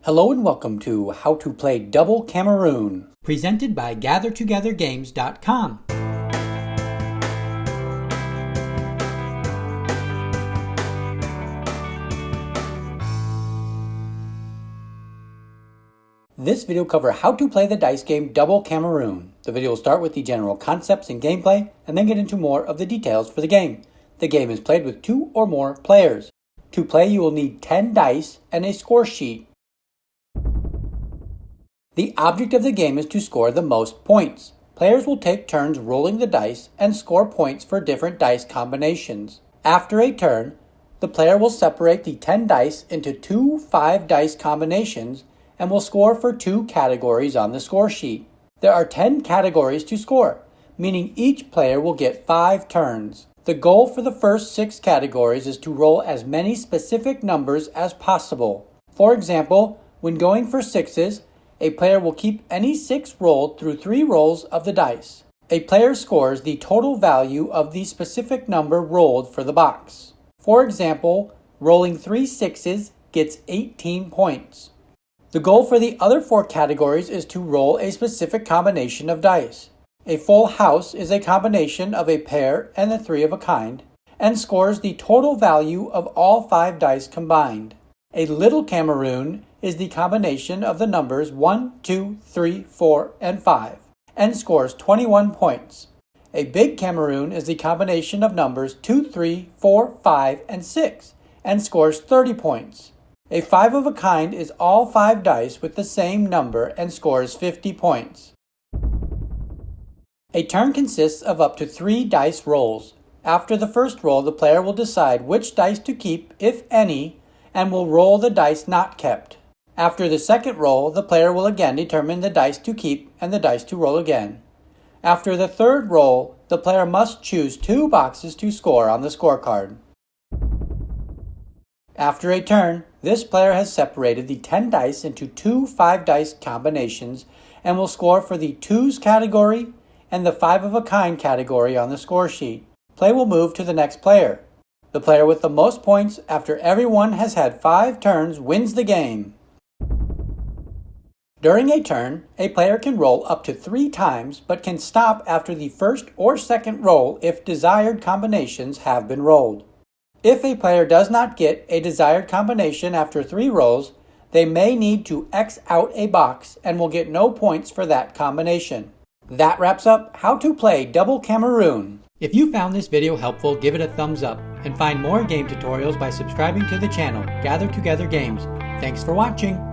Hello and welcome to How to Play Double Cameroon, presented by GatherTogetherGames.com. This video will cover how to play the dice game Double Cameroon. The video will start with the general concepts and gameplay, and then get into more of the details for the game. The game is played with 2 or more players. To play, you will need 10 dice and a score sheet. The object of the game is to score the most points. Players will take turns rolling the dice and score points for different dice combinations. After a turn, the player will separate the 10 dice into 2 5-dice combinations and will score for 2 categories on the score sheet. There are 10 categories to score, meaning each player will get 5 turns. The goal for the first 6 categories is to roll as many specific numbers as possible. For example, when going for 6s, a player will keep any 6 rolled through 3 rolls of the dice. A player scores the total value of the specific number rolled for the box. For example, rolling 3 6s gets 18 points. The goal for the other 4 categories is to roll a specific combination of dice. A full house is a combination of a pair and the 3 of a kind, and scores the total value of all 5 dice combined. A little Cameroon is the combination of the numbers 1, 2, 3, 4, and 5, and scores 21 points. A big Cameroon is the combination of numbers 2, 3, 4, 5, and 6, and scores 30 points. A 5 of a kind is all 5 dice with the same number and scores 50 points. A turn consists of up to 3 dice rolls. After the first roll, the player will decide which dice to keep, if any, and will roll the dice not kept. After the second roll, the player will again determine the dice to keep and the dice to roll again. After the third roll, the player must choose 2 boxes to score on the scorecard. After a turn, this player has separated the 10 dice into 2 5-dice combinations and will score for the 2s category and the 5 of a kind category on the score sheet. Play will move to the next player. The player with the most points after everyone has had 5 turns wins the game. During a turn, a player can roll up to 3 times but can stop after the first or second roll if desired combinations have been rolled. If a player does not get a desired combination after 3 rolls, they may need to X out a box and will get no points for that combination. That wraps up How to Play Double Cameroon. If you found this video helpful, give it a thumbs up and find more game tutorials by subscribing to the channel Gather Together Games. Thanks for watching.